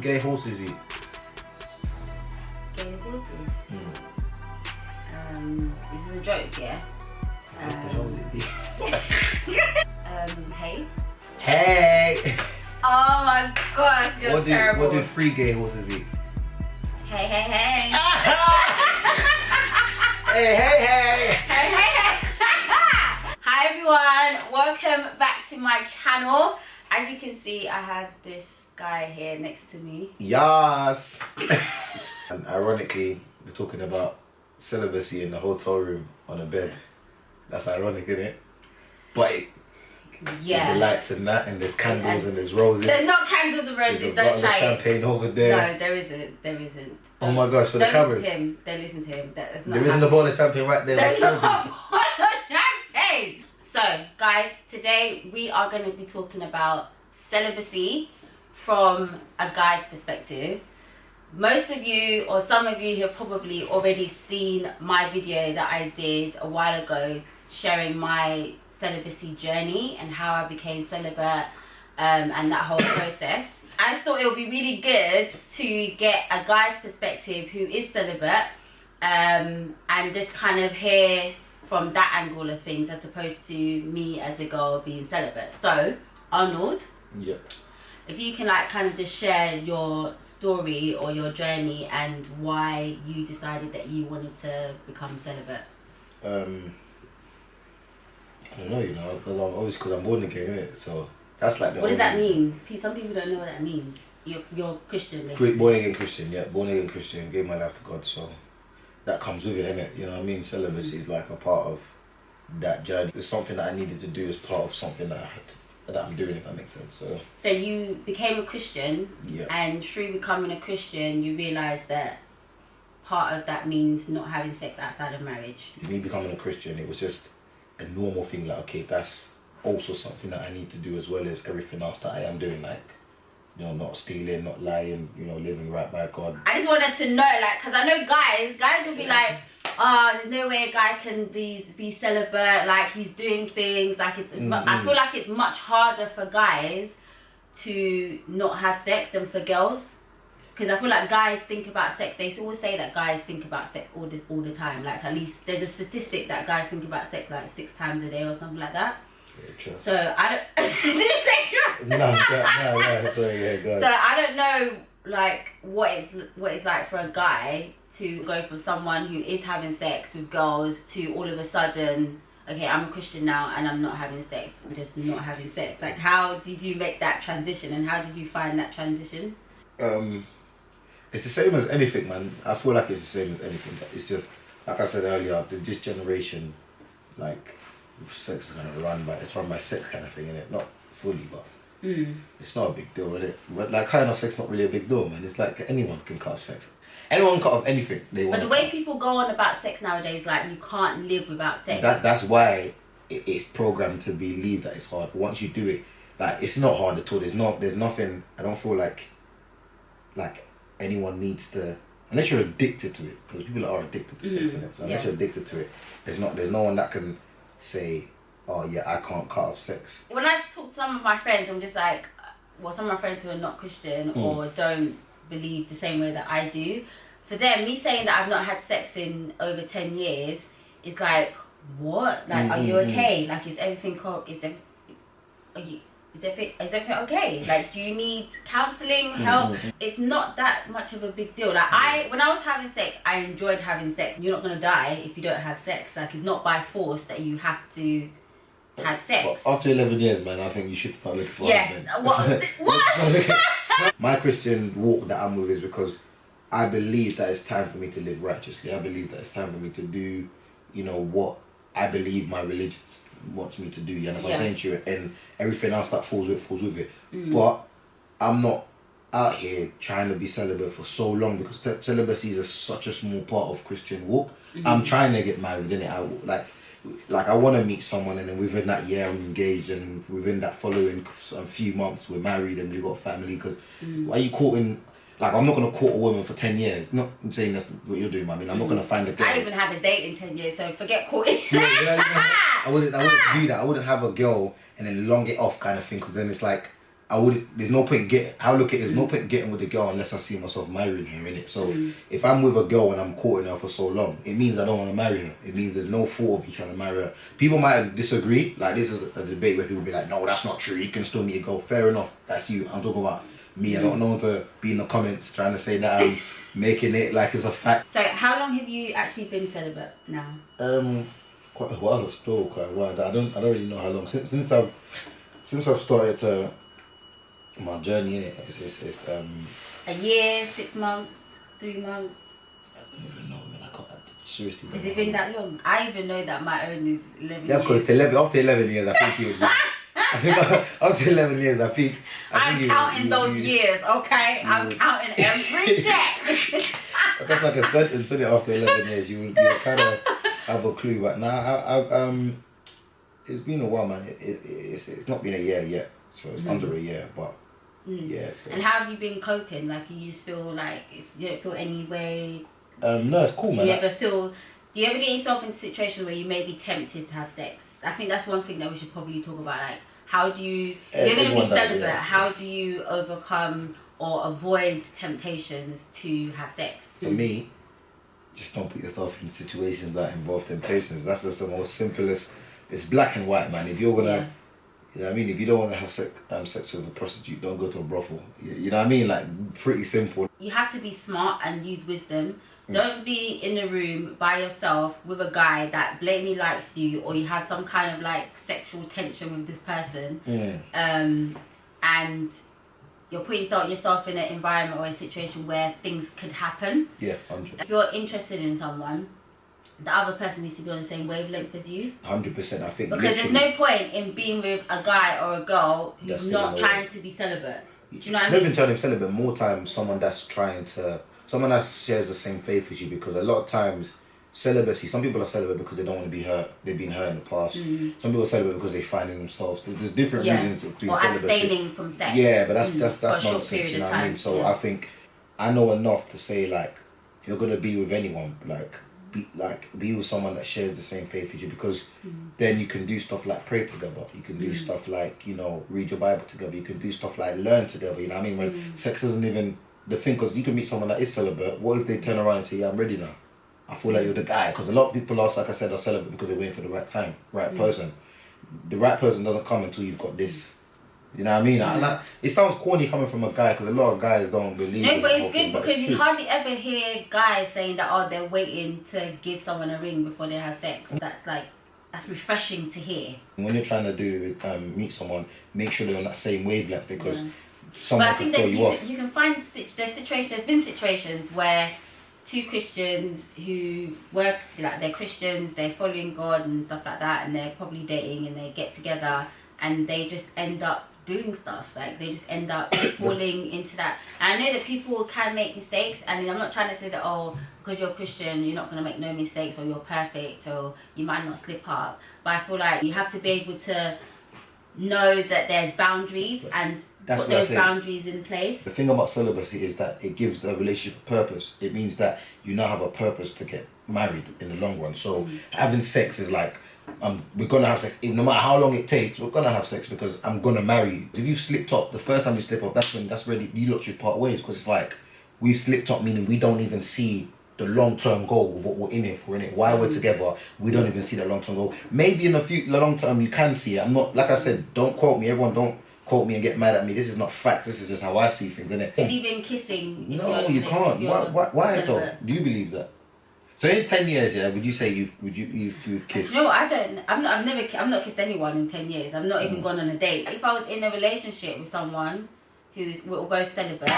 gay horses eat? Gay horses? This is a joke, yeah? What the hell would it be? Hey? Hey! Oh my gosh, you're terrible. What do 3 gay horses eat? Hey, hey, hey. Hey, hey, hey! Hey, hey, hey. Hi everyone, welcome back to my channel. As you can see, I have this guy here next to me. Yes! And ironically, we're talking about celibacy in the hotel room on a bed. That's ironic, isn't it? But yeah, with the lights and that, and there's candles and there's roses. There's not candles and roses, don't try it. Champagne over there. No, there isn't. There isn't. Oh my gosh, for the cameras. Don't listen to him. That's not there isn't a bottle of champagne right there. There's not a bottle of champagne. So, guys, today we are going to be talking about celibacy from a guy's perspective. Most of you, or some of you, have probably already seen my video that I did a while ago sharing my celibacy journey and how I became celibate and that whole process. I thought it would be really good to get a guy's perspective who is celibate and just kind of hear from that angle of things as opposed to me as a girl being celibate. So, Arnold, yep. If you can kind of just share your story or your journey and why you decided that you wanted to become celibate. I don't know, obviously because I'm born again, innit? So that's like the What does that mean? Some people don't know what that means. You're Christian, basically. Born again Christian, yeah. Born again Christian, gave my life to God, so that comes with it, innit? You know what I mean? Celibacy is like a part of that journey. It's something that I needed to do as part of something that I'm doing, if that makes sense. So you became a Christian, yeah. And through becoming a Christian, you realised that part of that means not having sex outside of marriage. Me becoming a Christian, it was just a normal thing, like, okay, that's also something that I need to do as well as everything else that I am doing, like, not stealing, not lying, living right by God. I just wanted to know, because I know guys will be like, oh, there's no way a guy can be celibate, like he's doing things, like it's I feel like it's much harder for guys to not have sex than for girls. Because I feel like guys think about sex, they always say that guys think about sex all the time. Like, at least there's a statistic that guys think about sex like 6 times a day or something like that. Yeah, trust. So I don't did you say trust? No, sorry, yeah, go ahead. So I don't know what it's like for a guy to go from someone who is having sex with girls to all of a sudden, okay, I'm a Christian now and I'm not having sex. I'm just not having sex. Like, how did you make that transition and how did you find that transition? It's the same as anything, man. I feel like it's the same as anything. It's just, like I said earlier, this generation, like, sex is kind of run by sex kind of thing, innit? Not fully, but it's not a big deal, is it? Like, cutting off sex not really a big deal, man. It's like anyone can cut off sex. Anyone can cut off anything they want. But the way people go on about sex nowadays, like, you can't live without sex. That's why it's programmed to believe that it's hard. But once you do it, like, it's not hard at all. There's nothing. I don't feel like anyone needs to, unless you're addicted to it, because people are addicted to sex, innit? So unless you're addicted to it, there's no one that can say, oh yeah, I can't cut off sex. When I talk to some of my friends, I'm just like, well, some of my friends who are not Christian or don't believe the same way that I do, for them, me saying that I've not had sex in over 10 years is like, what? Like, are you okay? Like, is everything is everything okay? Like, do you need counselling, help? It's not that much of a big deal. Like, when I was having sex, I enjoyed having sex. You're not gonna die if you don't have sex. Like, it's not by force that you have to have sex. But after 11 years, man, I think you should start looking for yes. What? My Christian walk that I'm with is because I believe that it's time for me to live righteously. I believe that it's time for me to do, what I believe my religion wants me to do. You know what I'm saying to you? And everything else that falls with it. But I'm not out here trying to be celibate for so long because celibacy is such a small part of Christian walk. I'm trying to get married, innit? Like I want to meet someone, and then within that year I'm engaged, and within that following few months we're married and we've got family. Because why are you courting? Like, I'm not going to court a woman for 10 years. Not saying that's what you're doing, I mean, I'm not going to find a girl. I even had a date in 10 years, so forget courting. I wouldn't do that. I wouldn't have a girl and then long it off kind of thing, because then it's like, I would. There's no point getting. I look at it, there's no point getting with a girl unless I see myself marrying her, innit? So if I'm with a girl and I'm courting her for so long, it means I don't want to marry her. It means there's no thought of me trying to marry her. People might disagree. Like this is a debate where people be like, no, that's not true. You can still meet a girl. Fair enough. That's you. I'm talking about me. I don't know to be in the comments trying to say that I'm making it like it's a fact. So how long have you actually been celibate now? Quite a while. Still quite a while. I don't really know how long. Since I've started to. My journey in it is a year, 6 months, 3 months. I don't even know, man. I can't seriously. Has it been that long? I even know that my own is 11 Yeah, because after 11 years, I think you. I think after 11 years, I think. I'm counting those years, okay? I'm counting every day. That's like a sentence, isn't it? After 11 years, you kind of have a clue. But now, I've it's been a while, man. It's not been a year yet, so it's under a year, but. Yeah. So. And how have you been coping? Like, you just feel like you don't feel any way? No, it's cool, man. Do you ever get yourself in a situation where you may be tempted to have sex? I think that's one thing that we should probably talk about. Like, how do you? You're going to be celibate. Yeah. How do you overcome or avoid temptations to have sex? For me, just don't put yourself in situations that involve temptations. That's just the most simplest. It's black and white, man. If you're gonna. Yeah. You know what I mean? If you don't want to have sex with a prostitute, don't go to a brothel. You know what I mean? Like, pretty simple. You have to be smart and use wisdom. Don't be in a room by yourself with a guy that blatantly likes you, or you have some kind of like sexual tension with this person, and you're putting yourself in an environment or a situation where things could happen. Yeah, 100%. If you're interested in someone, the other person needs to be on the same wavelength as you. 100%, I think. Because there's no point in being with a guy or a girl who's not trying to be celibate. Do you know what I mean? Not even trying to be celibate, more time someone that shares the same faith as you, because a lot of times, celibacy, some people are celibate because they don't want to be hurt. They've been hurt in the past. Some people are celibate because they find in themselves. There's different reasons to be celibate. Or abstaining from sex. Yeah, but that's nonsense, you know what I mean? So I think I know enough to say, like, if you're going to be with anyone, be with someone that shares the same faith as you, because then you can do stuff like pray together. You can do stuff like, you know, read your Bible together. You can do stuff like learn together, you know what I mean? When sex isn't even the thing, because you can meet someone that is celibate. What if they turn around and say, yeah, I'm ready now? I feel like you're the guy. Because a lot of people like I said, are celibate because they're waiting for the right time, right person. The right person doesn't come until you've got this. You know what I mean? And it sounds corny coming from a guy, because a lot of guys don't believe. No, but it's good because you hardly ever hear guys saying that, they're waiting to give someone a ring before they have sex. That's refreshing to hear. When you're trying to meet someone, make sure they're on that same wavelength, because someone can throw you off. You can find there's been situations where two Christians who work, like, they're Christians, they're following God and stuff like that, and they're probably dating, and they get together and they just end up doing stuff, like they just end up falling into that. And I know that people can make mistakes, and I'm not trying to say that because you're Christian you're not going to make no mistakes, or you're perfect, or you might not slip up, but I feel like you have to be able to know that there's boundaries and put those boundaries in place. The thing about celibacy is that it gives the relationship a purpose. It means that you now have a purpose to get married in the long run. So having sex is like, we're gonna have sex, no matter how long it takes. We're gonna have sex because I'm gonna marry you. If you've slipped up, the first time you slip up, that's ready. You lot should part ways, because it's like we slipped up, meaning we don't even see the long-term goal of what we're in it for. In it, while we're together, we don't even see the long-term goal. Maybe in the long term you can see it. I'm not, like I said, don't quote me. Everyone don't quote me and get mad at me. This is not facts. This is just how I see things, innit? Even kissing. No, you can't. Why though? Do you believe that? So in 10 years, would you say you've kissed? No, I don't. I've not kissed anyone in 10 years. I've not even gone on a date. If I was in a relationship with someone we're both celibate,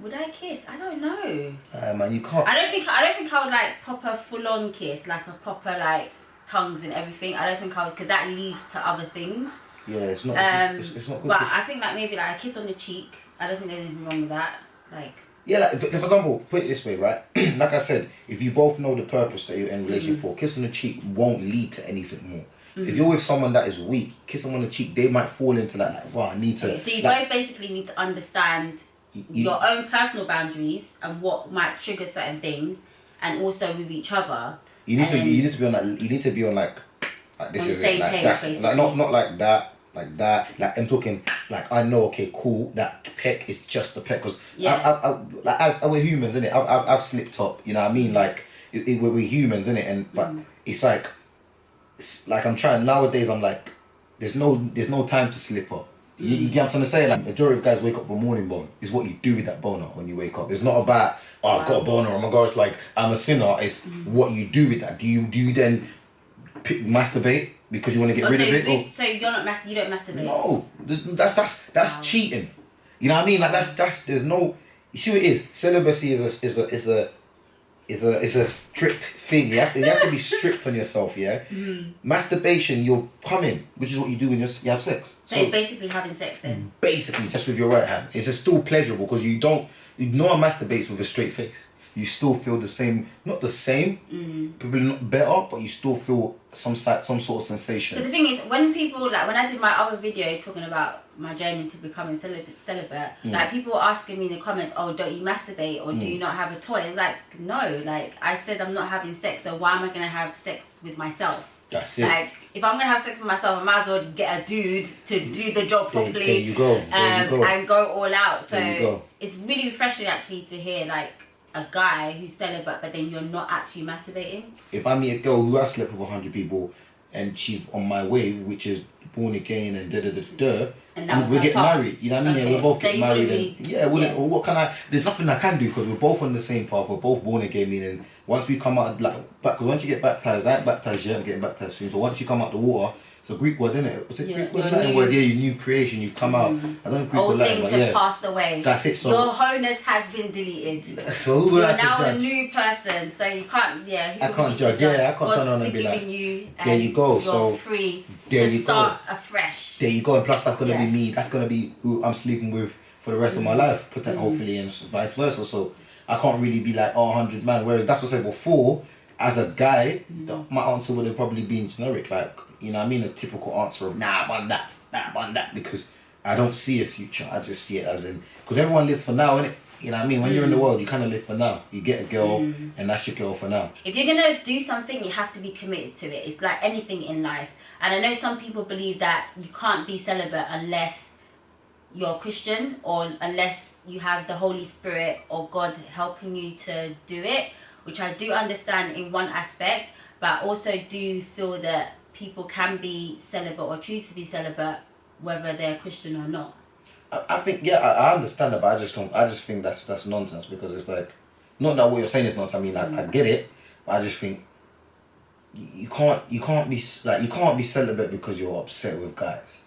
would I kiss? I don't know. Man, you can't. I don't think I would like proper full on kiss, like a proper like tongues and everything. I don't think I would, because that leads to other things. Yeah, it's not. It's not good. But I think like maybe like a kiss on the cheek. I don't think there's anything wrong with that. Like. Yeah, like, for example, put it this way, right? Like I said, if you both know the purpose that you're in a relationship for, kiss on the cheek won't lead to anything more. If you're with someone that is weak, kiss them on the cheek, they might fall into that, like, wow, I need to... Okay, so you both basically need to understand your own personal boundaries and what might trigger certain things, and also with each other. You need to be on like, this on is the same page, that's, like, not like that, like that. Like I'm talking, like I know, okay, cool. That peck is just the peck, because like as we're humans, innit? I've slipped up. You know what I mean? Like we're humans, innit? And but it's like I'm trying nowadays. I'm like, there's no time to slip up. You get what I'm trying to say? Like majority of guys wake up with a morning bone. It's what you do with that boner when you wake up. It's not about I've got a boner. Oh my gosh, like I'm a sinner. It's what you do with that. Do you then masturbate because you want to get rid of it? So you don't masturbate? No, that's cheating. You know what I mean? Like that's there's no. You see what it is? Celibacy is a strict thing. You have to be strict on yourself. Yeah. Masturbation, you're coming, which is what you do when you have sex. So it's basically having sex then. Basically, just with your right hand. It's still pleasurable because you don't. No one masturbates with a straight face. You still feel the same, not the same, probably not better, but you still feel some sort of sensation. Because the thing is, when people, like when I did my other video talking about my journey to becoming celibate, like people were asking me in the comments, oh, don't you masturbate or do you not have a toy? Like, no, like I said I'm not having sex, so why am I going to have sex with myself? That's it. Like, if I'm going to have sex with myself, I might as well get a dude to do the job properly. There you go. And go all out. So there you go. It's really refreshing actually to hear like a guy who's celibate, but then you're not actually masturbating. If I meet a girl who has slept with 100 people and she's on my wave, which is born again and and we get married, you know what I mean? Okay. Yeah, we're both So get married. Or what can there's nothing I can do because we're both on the same path. We're both born again, meaning once we come out, because once you get baptized, I ain't baptized yet, I'm getting baptized soon. So once you come out the water, it's a Greek word, isn't it? It's a Greek word, Latin word. Yeah, your new creation. You come out. I don't know Greek Old or Latin, things but have passed away. That's it. So your wholeness has been deleted. So who would You're I now judge? A new person, so you can't. Yeah, I can't judge. Yeah, I can't turn on and be like, you. There you go. You're so free there to you start afresh. There you go. And plus, that's gonna be me. That's gonna be who I'm sleeping with for the rest of my life. Hopefully, and vice versa. So I can't really be like 100 man. Whereas that's what I said before. As a guy, my answer would have probably been generic, like, you know what I mean, a typical answer of nah, I want that, because I don't see a future. I just see it as in, because everyone lives for now, innit? You know what I mean? When you're in the world, you kind of live for now. You get a girl, and that's your girl for now. If you're gonna do something, you have to be committed to it. It's like anything in life, and I know some people believe that you can't be celibate unless you're Christian or unless you have the Holy Spirit or God helping you to do it, which I do understand in one aspect, but I also do feel that people can be celibate or choose to be celibate whether they're Christian or not. I think, I understand that, but I just think that's nonsense, because it's like, not that what you're saying is nonsense, I mean, like, I get it, but I just think you can't be celibate because you're upset with guys.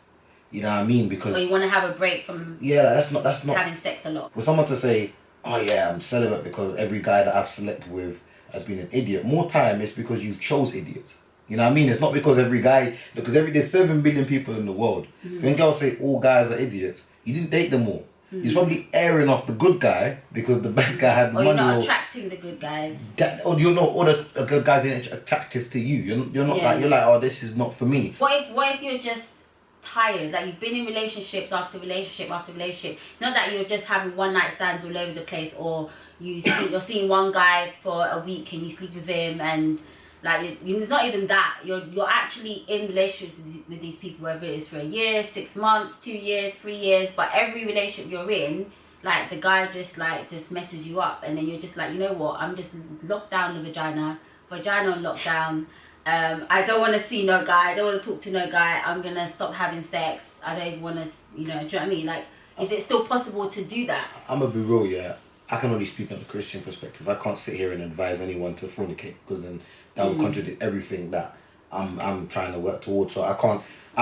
You know what I mean? Because, or you want to have a break from that's not having sex a lot. For someone to say, oh yeah, I'm celibate because every guy that I've selected with has been an idiot. More time it's because you chose idiots. You know what I mean? It's not because there's 7 billion people in the world. When girls say all guys are idiots, you didn't date them all. You're probably airing off the good guy because the bad guy had money. Or you're not attracting the good guys. Or the good guys ain't attractive to you. You're not like, you're like, oh, this is not for me. What if you're just tired, like you've been in relationships after relationship after relationship? It's not that you're just having one night stands all over the place, or you're seeing one guy for a week and you sleep with him, and like it's not even that. You're actually in relationships with these people, whether it's for a year, 6 months, 2 years, 3 years, but every relationship you're in, like the guy just messes you up, and then you're just like, you know what, I'm just locked down the vagina on lockdown. I don't want to see no guy. I don't want to talk to no guy. I'm going to stop having sex. I don't even want to, do you know what I mean? Like, is it still possible to do that? I'm going to be real, yeah. I can only speak on the Christian perspective. I can't sit here and advise anyone to fornicate, because then that would contradict everything that I'm trying to work towards. So I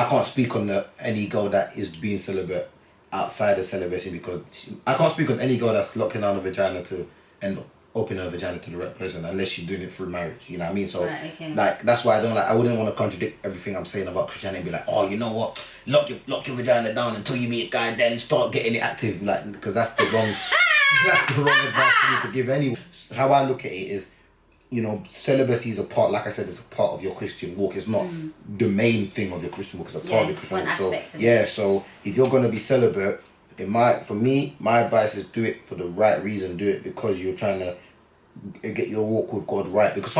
can't speak on any girl that is being celibate outside of celibacy, because I can't speak on any girl that's locking down a vagina to and open her vagina to the right person, unless she's doing it through marriage. You know what I mean? So like that's why I wouldn't want to contradict everything I'm saying about Christianity and be like, oh, you know what, lock your vagina down until you meet a guy, then start getting it active, like, because that's the wrong advice for me to give anyone. How I look at it is, celibacy is a part, like I said, it's a part of your Christian walk. It's not the main thing of your Christian walk, it's a part of your Christian walk. So if you're going to be celibate, for me, my advice is do it for the right reason. Do it because you're trying to get your walk with God right. Because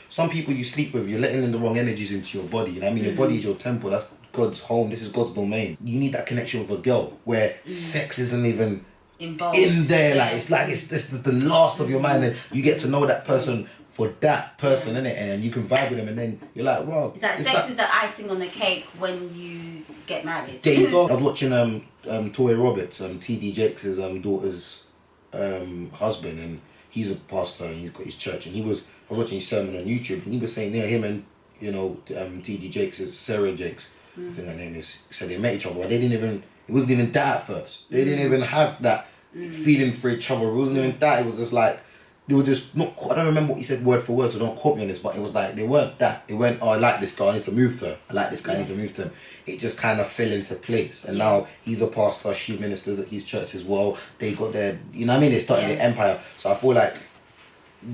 some people you sleep with, you're letting in the wrong energies into your body. You know what I mean? Your body is your temple. That's God's home. This is God's domain. You need that connection with a girl where sex isn't even involved in there. Like it's this is the last of your mind, and you get to know that person for that person, innit? And you can vibe with them, and then you're like, wow. Is that sex is the icing on the cake when you get married? There you go. I was watching Toy Roberts, TD Jakes' daughter's husband, and he's a pastor and he's got his church, and I was watching his sermon on YouTube, and he was saying, him and TD Jakes, Sarah Jakes, I think her name is, said they met each other, but it wasn't even that at first. They didn't even have that feeling for each other. It wasn't even that. It was just like, they were just not, I don't remember what he said word for word, so don't quote me on this, but it was like, they weren't that. It went, oh, I like this guy, I need to move to her. I like this guy, I need to move to him. It just kind of fell into place. And now he's a pastor, she ministers at his church as well. They got their, you know what I mean? They started their empire. So I feel like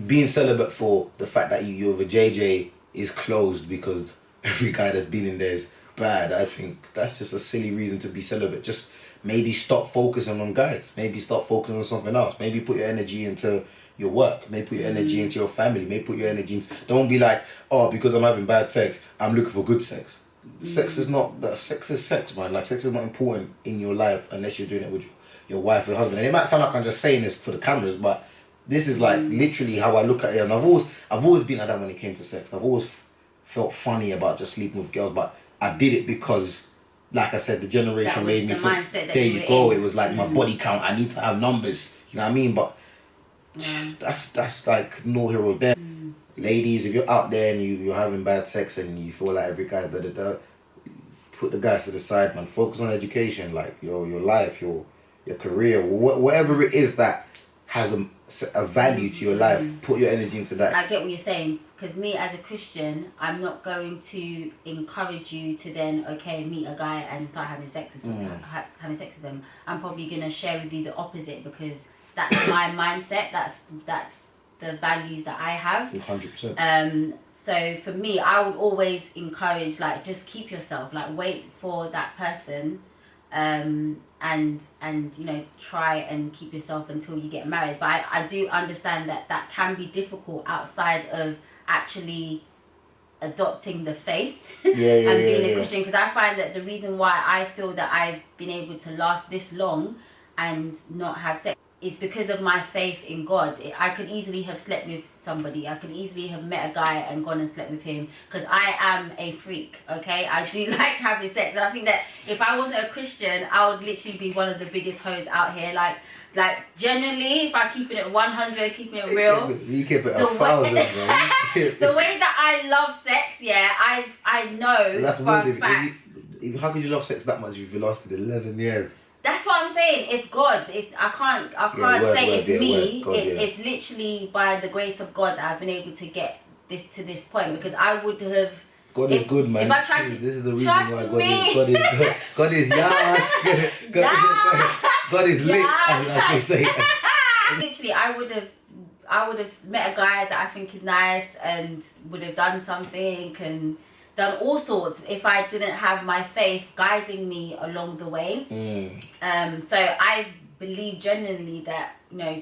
being celibate for the fact that you have a JJ is closed because every guy that's been in there is bad. I think that's just a silly reason to be celibate. Just maybe stop focusing on guys. Maybe start focusing on something else. Maybe put your energy into your work. Maybe put your energy into your family. Maybe put your energy into... Don't be like, oh, because I'm having bad sex, I'm looking for good sex. Sex is not... Sex is sex, man. Like, sex is not important in your life unless you're doing it with your wife or your husband. And it might sound like I'm just saying this for the cameras, but this is like literally how I look at it. And I've always been like that when it came to sex. I've always felt funny about just sleeping with girls, but I did it because, like I said, the generation made me feel... Mindset that there you go. It was like my body count. I need to have numbers. You know what I mean? But that's like no hero there. Ladies, if you're out there and you're having bad sex and you feel like every guy put the guys to the side, man. Focus on education, like your life, your career, whatever it is that has a value to your life. Put your energy into that. I get what you're saying, because me as a Christian, I'm not going to encourage you to then meet a guy and start having sex with them. I'm probably gonna share with you the opposite, because that's my mindset. That's the values that I have. 100%. So for me, I would always encourage, like, just keep yourself, like, wait for that person, and try and keep yourself until you get married. But I do understand that can be difficult outside of actually adopting the faith and being a Christian, because I find that the reason why I feel that I've been able to last this long and not have sex is because of my faith in God. I could easily have slept with somebody. I could easily have met a guy and gone and slept with him, because I am a freak, okay? I do like having sex, and I think that if I wasn't a Christian, I would literally be one of the biggest hoes out here. Like generally, if I keep it at 100, keeping it real, you keep it 1,000, bro. The way that I love sex, I know that's for a fact. How could you love sex that much if you lasted 11 years? That's what I'm saying. It's God. I can't say it's me. It's literally by the grace of God that I've been able to get to this point, because I would have... God is good, man. If I tried to... This is the reason why God is good. God is God is lit, as they say. Literally, I would have met a guy that I think is nice and would have done something and done all sorts if I didn't have my faith guiding me along the way. So I believe genuinely that,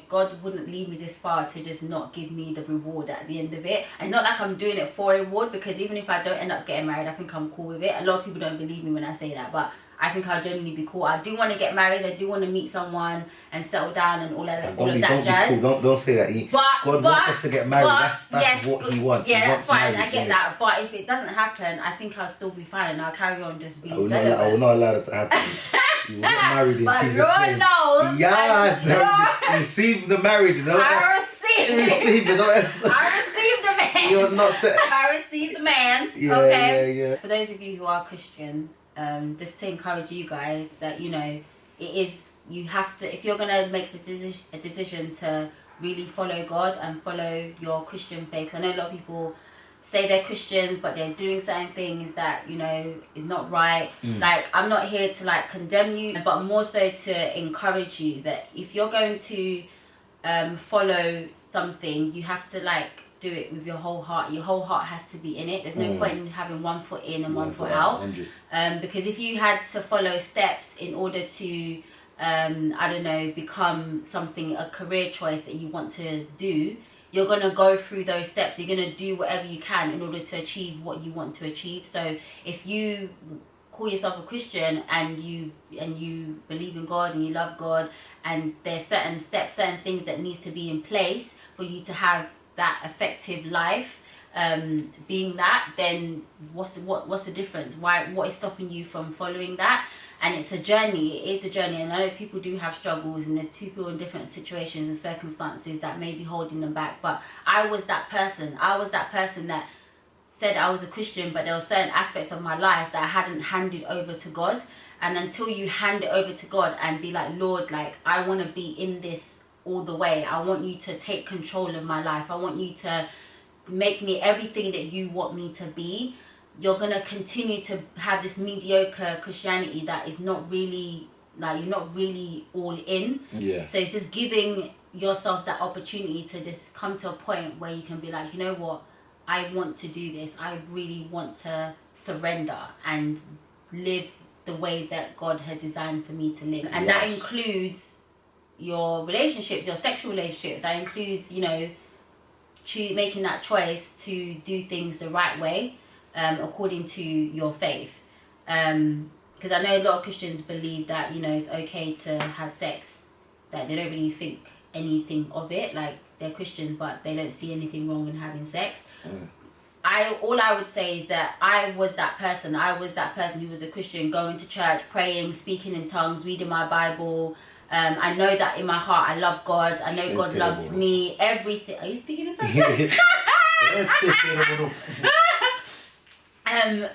God wouldn't lead me this far to just not give me the reward at the end of it. And it's not like I'm doing it for a reward, because even if I don't end up getting married, I think I'm cool with it. A lot of people don't believe me when I say that, but I think I'll genuinely be cool. I do want to get married. I do want to meet someone and settle down and all of that jazz. Cool. Don't say that. God wants us to get married. That's what He wants. Yeah, that's fine. I get that. But if it doesn't happen, I think I'll still be fine, and I'll carry on just being celibate. I will not allow that to happen. You will get married in Jesus' name. Lord knows. Yes. Receive the marriage. I receive it. I receive the man. You're not set. I receive the man. Yeah. For those of you who are Christian, just to encourage you guys that, it is, you have to, if you're going to make a decision to really follow God and follow your Christian faith, 'cause I know a lot of people say they're Christians but they're doing certain things that is not right. Like, I'm not here to like condemn you, but more so to encourage you that if you're going to follow something, you have to like do it with your whole heart. Your whole heart has to be in it. There's no point in having one foot in and one foot out, because if you had to follow steps in order to become something, a career choice that you want to do, you're going to go through those steps. You're going to do whatever you can in order to achieve what you want to achieve. So if you call yourself a Christian and you believe in God and you love God, and there's certain steps, certain things that needs to be in place for you to have that effective life, being that, then what's the difference? What is stopping you from following that? And it's a journey. It is a journey, and I know people do have struggles, and they're people in different situations and circumstances that may be holding them back. But I was that person. I was that person that said I was a Christian, but there were certain aspects of my life that I hadn't handed over to God. And until you hand it over to God and be like, Lord, like, I want to be in this all the way. I want you to take control of my life. I want you to make me everything that you want me to be. You're going to continue to have this mediocre Christianity that is not really, like, you're not really all in. Yeah. So it's just giving yourself that opportunity to just come to a point where you can be like, you know what, I want to do this. I really want to surrender and live the way that God has designed for me to live. And that includes your relationships, your sexual relationships. That includes, you know, making that choice to do things the right way, according to your faith. Because I know a lot of Christians believe that, you know, it's okay to have sex, that they don't really think anything of it. Like, they're Christians, but they don't see anything wrong in having sex. All I would say is that I was that person. I was that person who was a Christian, going to church, praying, speaking in tongues, reading my Bible. I know that in my heart I love God. I know God loves me. Everything. Are you speaking in tongues?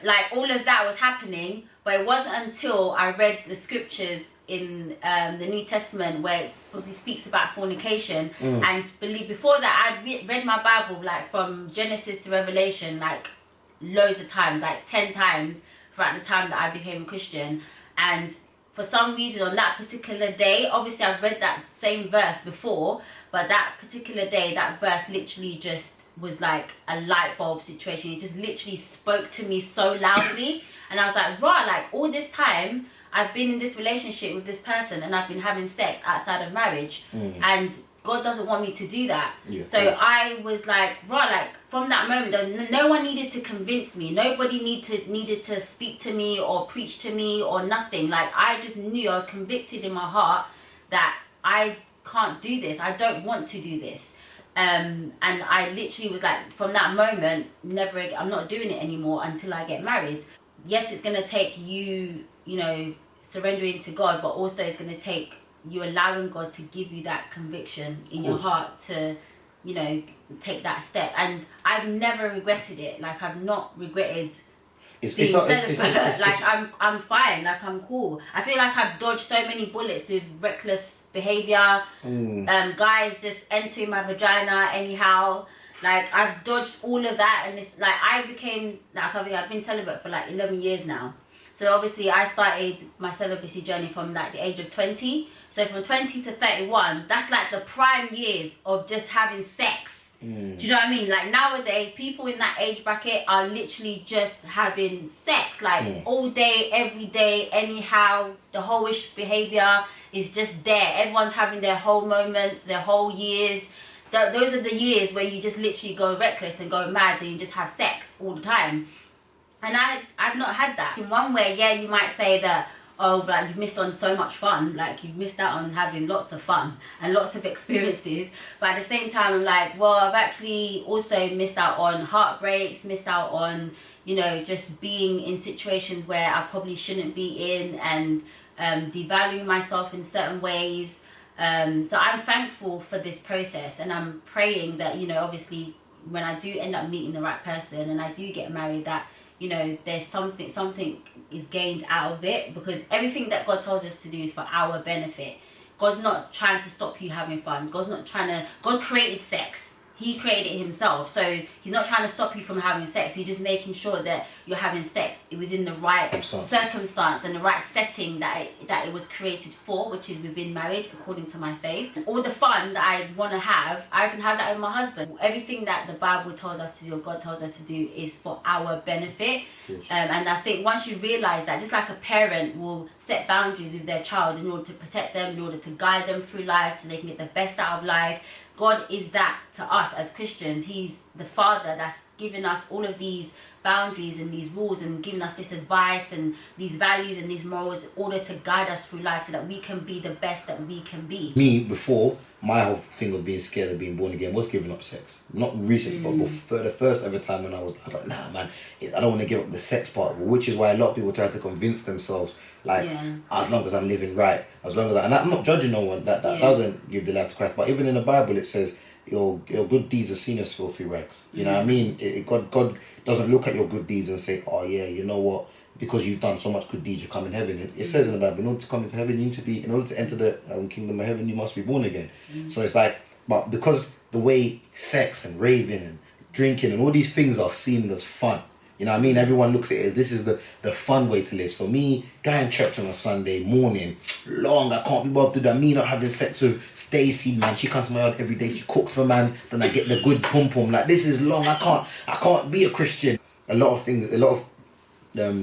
Like, all of that was happening, but it wasn't until I read the scriptures in the New Testament where it supposedly speaks about fornication, and before that I'd read my Bible, like, from Genesis to Revelation, like, loads of times, like 10 times throughout the time that I became a Christian. And for some reason on that particular day, obviously I've read that same verse before, but that particular day, that verse literally just was like a light bulb situation. It just literally spoke to me so loudly, and I was like, right, like, all this time I've been in this relationship with this person and I've been having sex outside of marriage, and God doesn't want me to do that. So I was like, right, like, from that moment, no one needed to convince me. Nobody needed to speak to me or preach to me or nothing. Like, I just knew, I was convicted in my heart that I can't do this. I don't want to do this. And I literally was like, from that moment, never again, I'm not doing it anymore until I get married. Yes, it's going to take you, you know, surrendering to God, but also it's going to take you allowing God to give you that conviction in your heart to, you know, take that step. And I've never regretted it. Like, I've not regretted being celibate. Like, I'm fine. Like, I'm cool. I feel like I've dodged so many bullets with reckless behavior. Guys just entering my vagina anyhow. Like, I've dodged all of that, and it's like I became, like, I've been celibate for like 11 years now. So obviously I started my celibacy journey from like the age of 20. So from 20 to 31, that's like the prime years of just having sex. Do you know what I mean? Like, nowadays, people in that age bracket are literally just having sex, like, all day, every day, anyhow. The whole-ish behavior is just there. Everyone's having their whole moments, their whole years. Those are the years where you just literally go reckless and go mad and you just have sex all the time. And I've not had that. In one way, yeah, you might say that, oh, like, you've missed on so much fun. Like, you've missed out on having lots of fun and lots of experiences. But at the same time, I'm like, well, I've actually also missed out on heartbreaks, missed out on, you know, just being in situations where I probably shouldn't be in, and devaluing myself in certain ways. So I'm thankful for this process, and I'm praying that, you know, obviously when I do end up meeting the right person and I do get married, that, you know, there's something is gained out of it, because everything that God tells us to do is for our benefit. God's not trying to stop you having fun. God created sex. He created it himself. So he's not trying to stop you from having sex. He's just making sure that you're having sex within the right circumstance and the right setting that it was created for, which is within marriage, according to my faith. All the fun that I want to have, I can have that with my husband. Everything that the Bible tells us to do, or God tells us to do, is for our benefit. And I think once you realise that, just like a parent will set boundaries with their child in order to protect them, in order to guide them through life so they can get the best out of life, God is that to us as Christians. He's the Father that's given us all of these boundaries and these rules and giving us this advice and these values and these morals in order to guide us through life so that we can be the best that we can be. Me, before, my whole thing of being scared of being born again was giving up sex. Not recently, but for the first ever time when I was like, nah, man, I don't want to give up the sex part, which is why a lot of people try to convince themselves, like, as long as I'm living right, as long as and I'm not judging no one that doesn't give their life to Christ, but even in the Bible it says, your good deeds are seen as filthy rags. You know what I mean? God doesn't look at your good deeds and say, oh yeah, you know what, because you've done so much good deeds, you come in heaven. It says in the Bible, in order to come into heaven, you need to be, in order to enter the kingdom of heaven, you must be born again. So it's like, but because the way sex and raving and drinking and all these things are seen as fun, you know what I mean? Everyone looks at it as this is the fun way to live. So me going church on a Sunday morning, long, I can't be bothered to do that. Me not having sex with Stacey, man. She comes to my yard every day. She cooks for man. Then I get the good pum pum. Like, this is long. I can't be a Christian. A lot of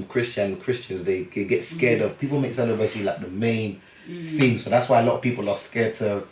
Christians, they get scared of. People make celibacy like the main thing. So that's why a lot of people are scared to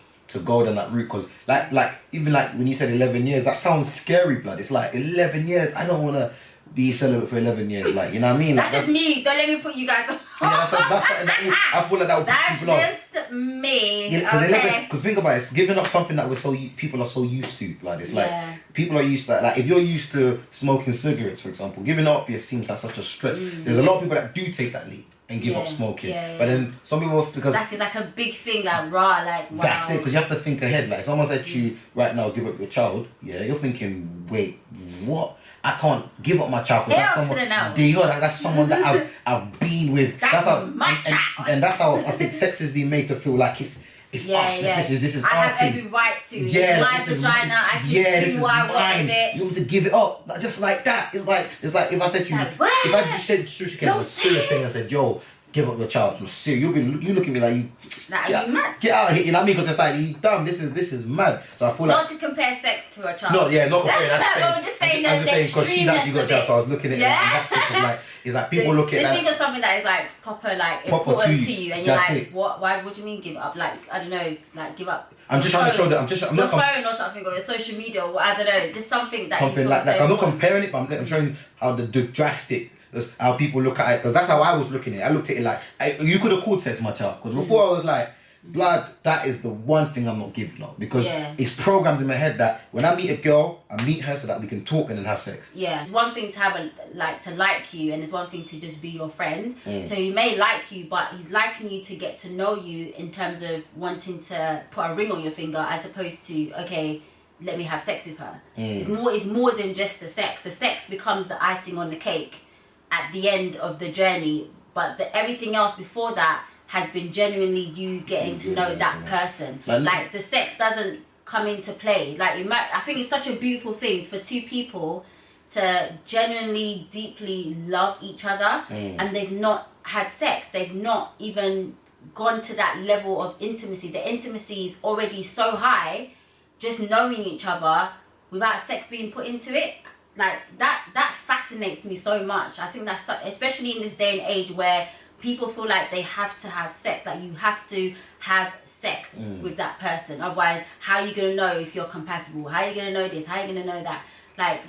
go down that route. Because like even like when you said 11 years, that sounds scary, blood. It's like 11 years. I don't want to be celibate for 11 years, like, you know what I mean? That's just me. Don't let me put you guys on. Yeah, that's something that I feel like that would put people on. That's just me. Yeah, because think about it, it's giving up something that people are so used to. Like, it's like people are used to, like, if you're used to smoking cigarettes, for example, giving up seems like such a stretch. There's a lot of people that do take that leap and give up smoking, but then some people, because it's like a big thing, like raw, like wow. That's it, because you have to think ahead. Like, someone said to you right now, give up your child, you're thinking, wait, what? I can't give up my child because that's someone that I've been with. That's my child. And that's how I think sex is being made to feel like it's us. This is I our have thing. every right to. It's my vagina. I can do what I want with it. You want to give it up, like, just like that. It's like if I said to you, if I just said a serious thing and said, yo, give up your child, I'm serious. You look at me like you. Are you mad? Get out of here, you know what I mean? Because it's like, you dumb. This is mad. So I feel not like to compare sex to a child. No, not comparing. I'm just saying because she's actually got a child, so I was looking at it. That type of, like, it's like people look at that. Just think of something that is like proper, like important to you, and you're like, what? Why? What do you mean give up? Like, I don't know. It's like give up. I'm just trying to show that I'm your not phone or something, or your social media, or I don't know. Just something that something you feel like that. so I'm not comparing it, but I'm showing how the drastic. That's how people look at it, because that's how I was looking at it. I looked at it like, you could have called sex my child, because before I was like, blood, that is the one thing I'm not giving up, because it's programmed in my head that when I meet a girl, I meet her so that we can talk and then have sex. Yeah, it's one thing to have to like you, and it's one thing to just be your friend. So he may like you, but he's liking you to get to know you in terms of wanting to put a ring on your finger, as opposed to, okay, let me have sex with her. It's more than just the sex. The sex becomes the icing on the cake at the end of the journey, but everything else before that has been genuinely you getting to know that person. Like the sex doesn't come into play. Like, I think it's such a beautiful thing for two people to genuinely, deeply love each other, and they've not had sex. They've not even gone to that level of intimacy. The intimacy is already so high, just knowing each other without sex being put into it. Like, that fascinates me so much. I think that's, especially in this day and age where people feel like they have to have sex, like you have to have sex with that person, otherwise how are you going to know if you're compatible? How are you going to know this? How are you going to know that? Like,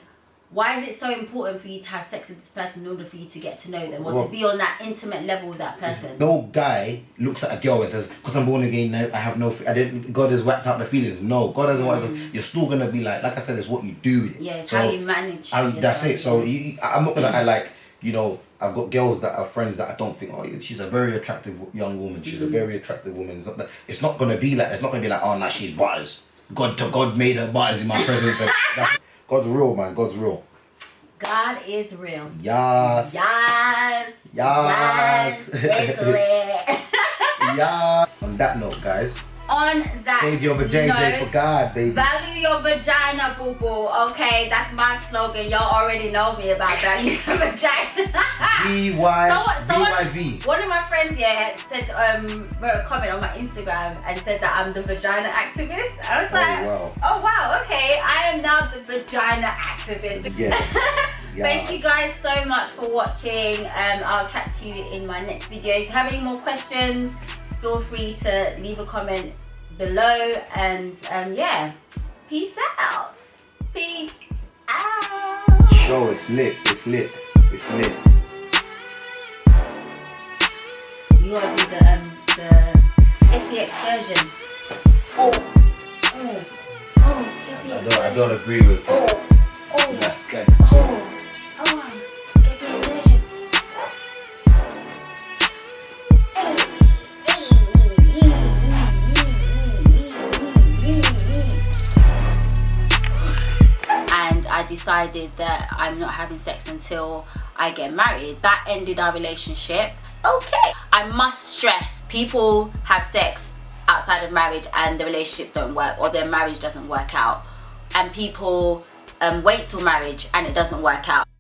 why is it so important for you to have sex with this person in order for you to get to know them, or to be on that intimate level with that person? No guy looks at a girl and says, because I'm born again now, I have no, God has whacked out the feelings. No, God hasn't whacked out. You're still going to be like I said, it's what you do with it. Yeah, it's how you manage. That's it. So I'm not going to, like, you know, I've got girls that are friends that I don't think, oh, she's a very attractive young woman. She's a very attractive woman. It's not going to be like, it's not going to be like, oh, no, she's bars. God made her bars in my presence. God's real, man. God's real. God is real. Yes. Yes. Yes. Yes. Yeah. On that note, guys. On that save your vagina for God, baby. Value your vagina, boo boo. Okay, that's my slogan. Y'all already know me about value your vagina. VYV. One of my friends said wrote a comment on my Instagram and said that I'm the vagina activist. I was oh wow, okay, I am now the vagina activist. Yeah. Thank you guys so much for watching. I'll catch you in my next video. If you have any more questions, feel free to leave a comment below, and peace out. Peace out. show. It's lit. It's lit. It's lit. You gotta do the sketchy excursion. Oh, sketchy excursion. I don't agree with that. That's good. Sketchy excursion. And I decided that I'm not having sex until I get married. That ended our relationship. Okay. I must stress, people have sex outside of marriage and the relationship don't work, or their marriage doesn't work out. And people wait till marriage and it doesn't work out.